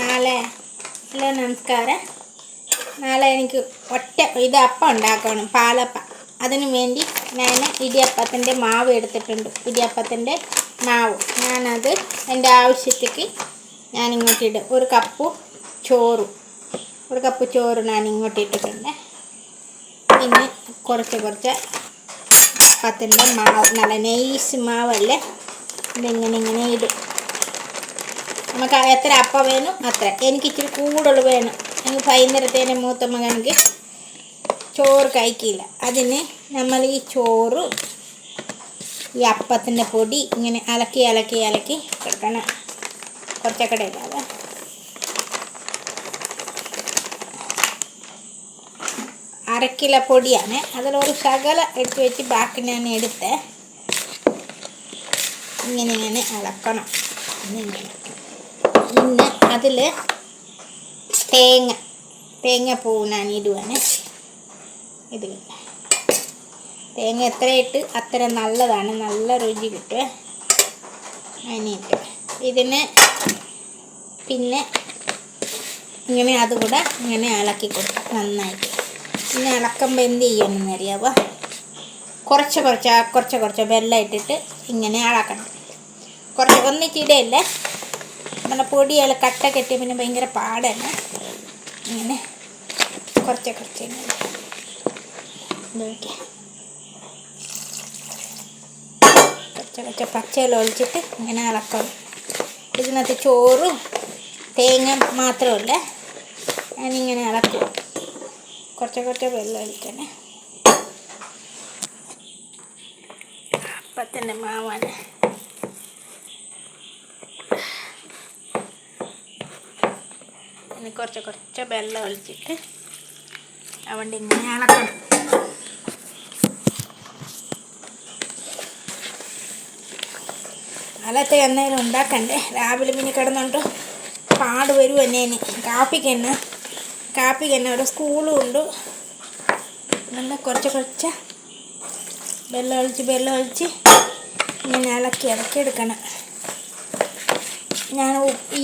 നാളെ ഹലോ നമസ്കാരം. നാളെ എനിക്ക് ഇത് അപ്പം ഉണ്ടാക്കണം, പാലപ്പം. അതിനു വേണ്ടി ഞാൻ ഇടിയപ്പത്തിൻ്റെ മാവ് എടുത്തിട്ടുണ്ട്. ഇടിയപ്പത്തിൻ്റെ മാവ് ഞാനത് എൻ്റെ ആവശ്യത്തേക്ക് ഞാൻ ഇങ്ങോട്ട് ഇടും. ഒരു കപ്പ് ചോറ് ഞാൻ ഇങ്ങോട്ട് ഇട്ടിട്ടുണ്ട്. പിന്നെ കുറച്ച് അപ്പത്തിൻ്റെ മാവ്, നല്ല നൈസ് മാവല്ലേ, ഇതിങ്ങനെ ഇടും. നമുക്ക് എത്ര അപ്പം വേണം അത്ര. എനിക്ക് ഇച്ചിരി കൂടുതൽ വേണം. എനിക്ക് വൈകുന്നേരത്തേനെ മൂത്ത മകനക്ക് ചോറ് കഴിക്കില്ല. അതിന് നമ്മൾ ഈ ചോറ് ഈ അപ്പത്തിൻ്റെ പൊടി ഇങ്ങനെ ഇളക്കി കിടക്കണം. കുറച്ചൊക്കെ ഇടാതെ. അരക്കില പൊടിയാണ്. അതിലൊരു ശകല എടുത്ത് വെച്ച് ബാക്കി ഞാൻ എടുത്ത് ഇങ്ങനെ ഇളക്കണം. പിന്നെ അതിൽ തേങ്ങാപ്പൂവ് ഞാൻ ഇടുവാണ്. ഇത് തേങ്ങ എത്ര ഇട്ട് അത്ര നല്ലതാണ്, നല്ല രുചി കിട്ടുക. അതിനിട്ട് ഇതിന് പിന്നെ ഇങ്ങനെ അതുകൂടെ ഇങ്ങനെ ഇളക്കി കൊടുക്കും നന്നായിട്ട്. പിന്നെ ഇളക്കുമ്പോൾ എന്ത് ചെയ്യണമെന്ന് അറിയാമോ? കുറച്ച് വെള്ളം ഇട്ടിട്ട് ഇങ്ങനെ ഇളക്കണം. ഒന്നിച്ചിടയല്ലേ, നമ്മുടെ പൊടിയെല്ലാം കട്ട കെട്ടി പിന്നെ ഭയങ്കര പാടാണ്. ഇങ്ങനെ കുറച്ച് പച്ചയെല്ലാം ഒഴിച്ചിട്ട് ഇങ്ങനെ ഇളക്കണം. ഇതിനകത്ത് ചോറും തേങ്ങ മാത്രമല്ല, ഞാനിങ്ങനെ ഇളക്കും. കുറച്ച് വെള്ളം ഒഴിക്കണേ. അപ്പത്തിൻ്റെ മാവാണ്. കുറച്ച് വെള്ളം ഒഴിച്ചിട്ട് അവിടെ ഇങ്ങനെ ഇളക്കണം. അലത്തെ എന്നേലും ഉണ്ടാക്കണ്ടേ, രാവിലെ പിന്നെ കിടന്നുകൊണ്ട് പാട് വരും. എന്നേന് കാപ്പിക്ക് തന്നെ ഒരു സ്കൂളും ഉണ്ട്. നല്ല കുറച്ച് വെള്ളം ഒഴിച്ച് ഇങ്ങനെ ഇളക്കി എടുക്കണം. ഞാൻ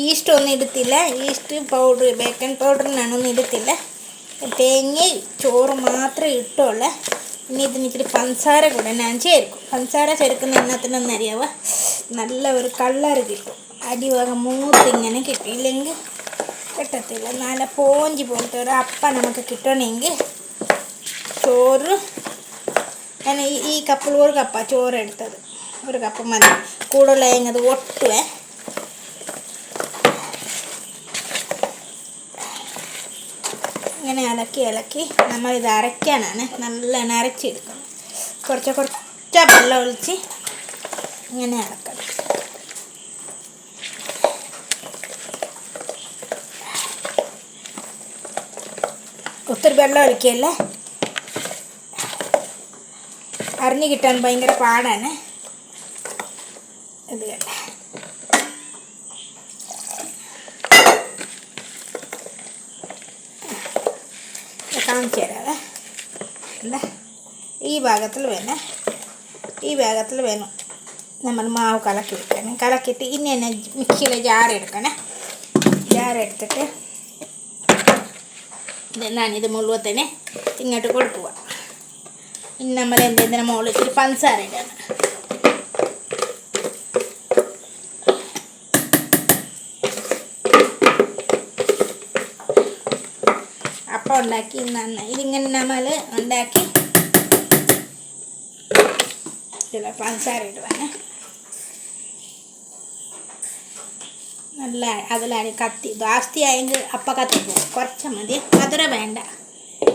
ഈസ്റ്റ് ഒന്നും എടുത്തില്ല. ഈസ്റ്റ് പൗഡർ, ബേക്കിംഗ് പൗഡർ ഞാനൊന്നും എടുത്തില്ല. തേങ്ങ ചോറ് മാത്രമേ ഇട്ടുള്ളൂ. ഇനി ഇതിന് ഇത്തിരി പഞ്ചസാര കൂടെ ഞാൻ ചേർക്കും. പഞ്ചസാര ചേർക്കുന്ന എണ്ണത്തിനൊന്നും അറിയാവോ, നല്ല ഒരു കളർ കിട്ടും. അടിഭാഗം മൂത്തിങ്ങനെ കിട്ടിയില്ലെങ്കിൽ കിട്ടത്തില്ല. നല്ല പോഞ്ചി പോലത്തെ ഒരു അപ്പം നമുക്ക് കിട്ടണമെങ്കിൽ ചോറ് ഞാൻ ഈ കപ്പിൽ ഒരു കപ്പാണ് ചോറ് എടുത്തത്. ഒരു കപ്പ് മതി, കൂടുതലായെങ്കിൽ അത് ഒട്ടുവേ. ഇങ്ങനെ ഇളക്കി നമ്മളിത് അരയ്ക്കാനാണ്. നല്ലോണം അരച്ചെടുക്കണം. കുറച്ച് വെള്ളം ഒഴിച്ച് ഇങ്ങനെ ഇളക്കണം. ഒത്തിരി വെള്ളം ഒഴിക്കുകയല്ലേ, അരിഞ്ഞ് കിട്ടാൻ ഭയങ്കര പാടാണ്. ഇത് കണ്ടേ, കാണിച്ചു തരാവേ. എന്താ ഈ ഭാഗത്തിൽ വേണം നമ്മൾ മാവ് കലക്കിയിട്ട് ഇനി തന്നെ മിക്സിയിൽ ജാർ എടുത്തിട്ട് ഇത് മുഴുവത്തിന് ഇങ്ങോട്ട് കൊടുക്കുക. ഇനി നമ്മൾ എന്തെങ്കിലും മുകളിൽ ഇത്തിരി പഞ്ചസാര ഇടണം. അപ്പം ഉണ്ടാക്കി നന്നായി ഇതിങ്ങനെ നമ്മൾ ഉണ്ടാക്കി ഇതിൽ പഞ്ചസാര ഇടുവാണ്. നല്ല അതിലാണ് ജാസ്തി ആയെങ്കിൽ അപ്പം കത്തിപ്പോവും. കുറച്ച് മതി, മധുരം വേണ്ട.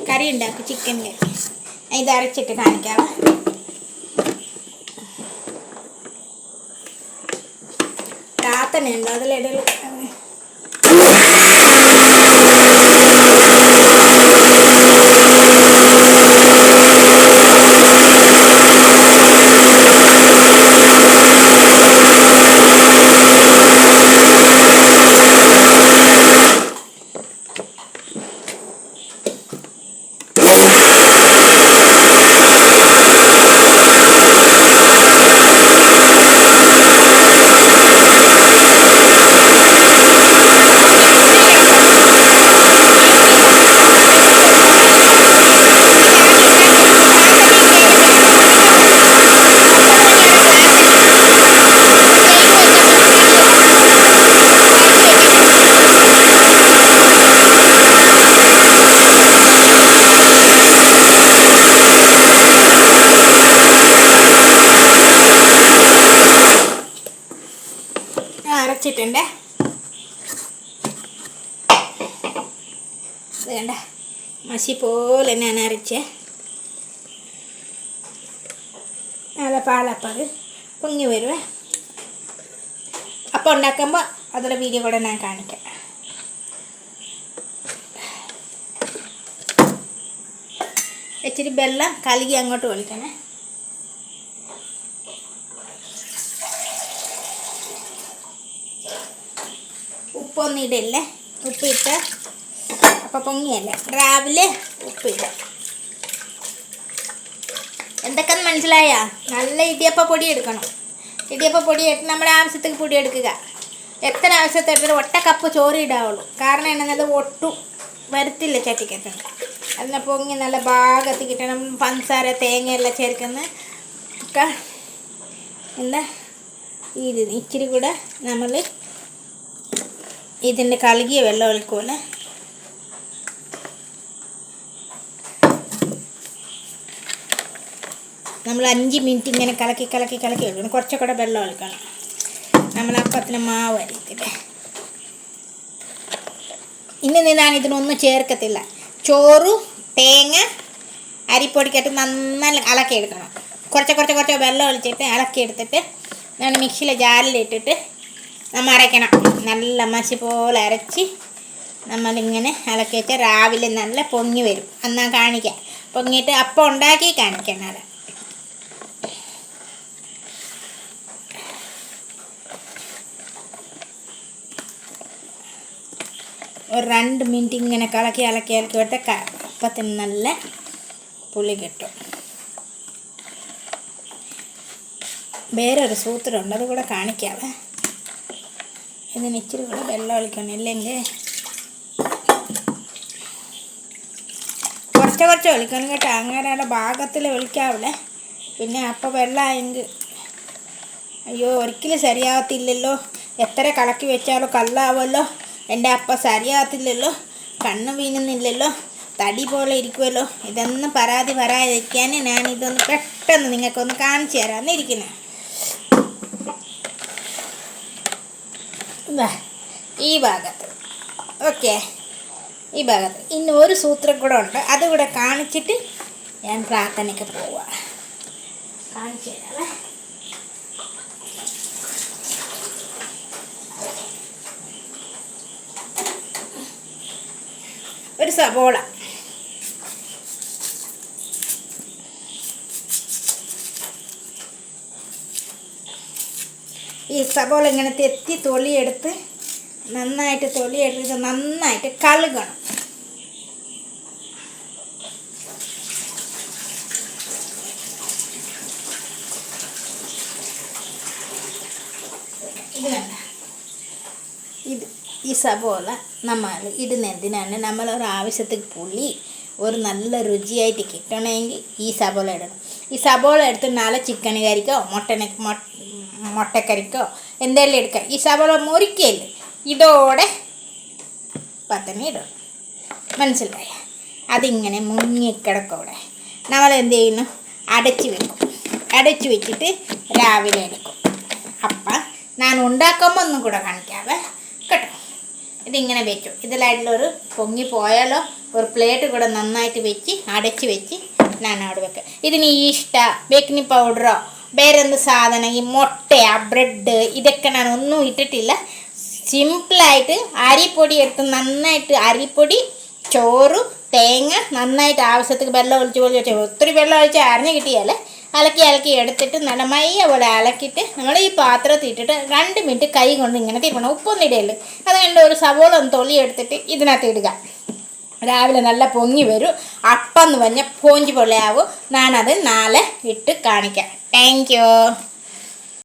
കറി ഉണ്ടാക്കും, ചിക്കൻ കറി. ഇത് അരച്ചിട്ട് കാണിക്കാവേ. താത്തനുണ്ടോ അതിലിടയിൽ? വന്നിട്ടുണ്ട്. ഇത് കണ്ട മഷി പോലെ ഞാൻ അരച്ചേ നല്ല പാലപ്പം അത് പൊങ്ങി വരുവേ. അപ്പം ഉണ്ടാക്കുമ്പോൾ അതിലെ വീഡിയോ കൂടെ ഞാൻ കാണിക്കാം. ഇച്ചിരി വെള്ളം കലക്കി അങ്ങോട്ട് ഒഴിക്കണേ. ഉപ്പൊന്നും ഇടല്ലേ, ഉപ്പിട്ട് അപ്പം പൊങ്ങിയല്ലേ. രാവിലെ ഉപ്പില്ല. എന്തൊക്കെയെന്ന് മനസ്സിലായ? നല്ല ഇടിയപ്പ പൊടി എടുക്കണം. ഇടിയപ്പ പൊടി എടുത്ത് നമ്മുടെ ആവശ്യത്തേക്ക് പൊടി എടുക്കുക. എത്ര ആവശ്യത്തെ എടുത്തിട്ട് ഒറ്റ കപ്പ് ചോറ് ഇടാവുള്ളൂ. കാരണം എന്നാൽ ഒട്ടും വരത്തില്ല ചട്ടിക്കകത്ത്. അതിനെ പൊങ്ങി നല്ല ഭാഗത്ത് കിട്ടണം. പഞ്ചസാര തേങ്ങയെല്ലാം ചേർക്കുന്ന ഒക്കെ എന്താ ഇത് ഇച്ചിരി കൂടെ നമ്മൾ ഇതിൻ്റെ കലകിയ വെള്ളം ഒഴിക്കൂലെ. നമ്മൾ 5 മിനിറ്റ് ഇങ്ങനെ കലക്കി ഒഴിക്കണം. കുറച്ചുകൂടെ വെള്ളം ഒഴിക്കണം. നമ്മൾ അപ്പത്തിന് മാവ് അരിയത്തില്ലേ. ഇന്ന് ഞാൻ ഇതിനൊന്നും ചേർക്കത്തില്ല. ചോറ് തേങ്ങ അരിപ്പൊടിക്കട്ട് നന്നായി ഇളക്കിയെടുക്കണം. കുറച്ച് വെള്ളം ഒഴിച്ചിട്ട് ഇളക്കിയെടുത്തിട്ട് ഞാൻ മിക്സിയിലെ ജാലിലിട്ടിട്ട് നമ്മൾ അരയ്ക്കണം. നല്ല മഷി പോലെ അരച്ച് നമ്മളിങ്ങനെ ഇളക്കി വെച്ചാൽ രാവിലെ നല്ല പൊങ്ങി വരും. എന്നാൽ കാണിക്കാം. പൊങ്ങിയിട്ട് അപ്പം ഉണ്ടാക്കി കാണിക്കാം. നാളെ ഒരു 2 മിനിറ്റ് ഇങ്ങനെ ഇളക്കി വിട്ട് അപ്പത്തിന് നല്ല പുളി കിട്ടും. വേറൊരു സൂത്രമുണ്ട്, അത് കൂടെ കാണിക്കാവേ. ഇതിന് ഇച്ചിരി കൂടെ വെള്ളം ഒഴിക്കണം. ഇല്ലെങ്കിൽ കുറച്ച് ഒഴിക്കണം കേട്ടോ. അങ്ങനെ ഭാഗത്തിൽ ഒഴിക്കാവില്ലേ. പിന്നെ അപ്പം വെള്ളമായെങ്കിൽ അയ്യോ ഒരിക്കലും ശരിയാകത്തില്ലല്ലോ. എത്ര കലക്കി വെച്ചാലോ കല്ലാവുമല്ലോ. എൻ്റെ അപ്പം ശരിയാകത്തില്ലല്ലോ, കണ്ണ് വീണുന്നില്ലല്ലോ, തടി പോലെ ഇരിക്കുമല്ലോ. ഇതൊന്നും പരാതി പറയാതിരിക്കാൻ ഞാൻ ഇതൊന്ന് പെട്ടെന്ന് നിങ്ങൾക്കൊന്ന് കാണിച്ചു തരാമെന്നിരിക്കുന്നത്. ഈ ഭാഗത്ത് ഓക്കെ, ഈ ഭാഗത്ത് ഇനി ഒരു സൂത്രം കൂടെ ഉണ്ട്. അതുകൂടെ കാണിച്ചിട്ട് ഞാൻ പ്രാർത്ഥനയ്ക്ക് പോവാം. കാണിച്ചു തരാമേ. ഒരു സവോള, ഈ സവോള ഇങ്ങനെ തെത്തി തൊലിയെടുത്ത് നന്നായിട്ട് കഴുകണം. ഇത് വേണ്ട. ഈ സവോള നമ്മൾ ഇടുന്നതിനാണ് നമ്മളൊരാവശ്യത്തേക്ക് പുളി ഒരു നല്ല രുചിയായിട്ട് കിട്ടണമെങ്കിൽ ഈ സവോള ഇടണം. ഈ സവോള എടുത്ത് നാളെ ചിക്കൻ കറിക്കോ മുട്ടക്കറിക്കോ എന്തെങ്കിലും എടുക്കാം. ഈ സവോള മുറിക്കല്ലേ, ഇതോടെ പത്തനെ ഇടണം. മനസ്സിലായ? അതിങ്ങനെ മുങ്ങിക്കിടക്കോടെ നമ്മളെന്ത് ചെയ്യുന്നു, അടച്ച് വെച്ചിട്ട് രാവിലെ എടുക്കും. അപ്പം ഞാൻ ഉണ്ടാക്കുമ്പോൾ ഒന്നും കൂടെ കാണിക്കാവേ കേട്ടോ. ഇതിങ്ങനെ വെച്ചു. ഇതിലായിട്ടുള്ളൊരു പൊങ്ങി പോയാലോ ഒരു പ്ലേറ്റ് കൂടെ നന്നായിട്ട് വെച്ച് അടച്ച് വെച്ച് ഞാൻ അവിടെ വെക്കാം. ഇതിന് ഈസ്റ്റ ബേക്കിംഗ് പൗഡറോ വേറെന്ത് സാധനം, ഈ മുട്ടയോ ബ്രെഡ് ഇതൊക്കെ ഞാൻ ഒന്നും ഇട്ടിട്ടില്ല. സിമ്പിളായിട്ട് അരിപ്പൊടി എടുത്ത് നന്നായിട്ട് അരിപ്പൊടി, ചോറ്, തേങ്ങ നന്നായിട്ട് ആവശ്യത്തിന് വെള്ളം ഒഴിച്ച് ഒത്തിരി വെള്ളം ഒഴിച്ച് അരഞ്ഞ് കിട്ടിയാലേ ഇളക്കി എടുത്തിട്ട് നല്ല മയ്യ പോലെ ഇളക്കിയിട്ട് നമ്മൾ ഈ പാത്രത്തിൽ ഇട്ടിട്ട് 2 മിനിറ്റ് കൈ കൊണ്ട് ഇങ്ങനെ തിരുവണം. ഉപ്പൊന്നും ഇടയില്ല. അതുകൊണ്ട് ഒരു സവോള ഒന്ന് തൊളി എടുത്തിട്ട് ഇതിനകത്ത് ഇടുക. രാവിലെ നല്ല പൊങ്ങി വരും. അപ്പം എന്ന് പറഞ്ഞാൽ പോഞ്ച് പൊള്ളയാവും. ഞാനത് നാളെ ഇട്ട് കാണിക്കാം. Thank you.